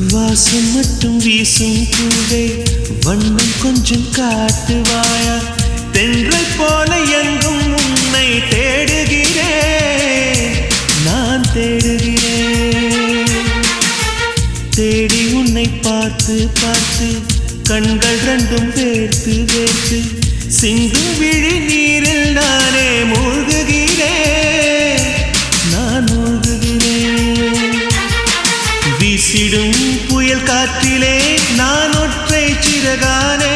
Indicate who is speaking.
Speaker 1: வாசம் மட்டும் வீசும் பூவே வண்ணம் கொஞ்சம் காட்டுவாயா தென்றல் போல எங்கும் உன்னை தேடுகிறேன் நான் தேடுகிறேன் தேடி உன்னை பார்த்து பார்த்து கண்கள் ரெண்டும் வேர்த்து வேர்த்து சிந்தும் விழி நீரில் நானே மூழ்குகிறேன் நான் மூழ்குகிறேன் வீசிடும் புயல் காற்றிலே நான் ஒற்றை சிறகானே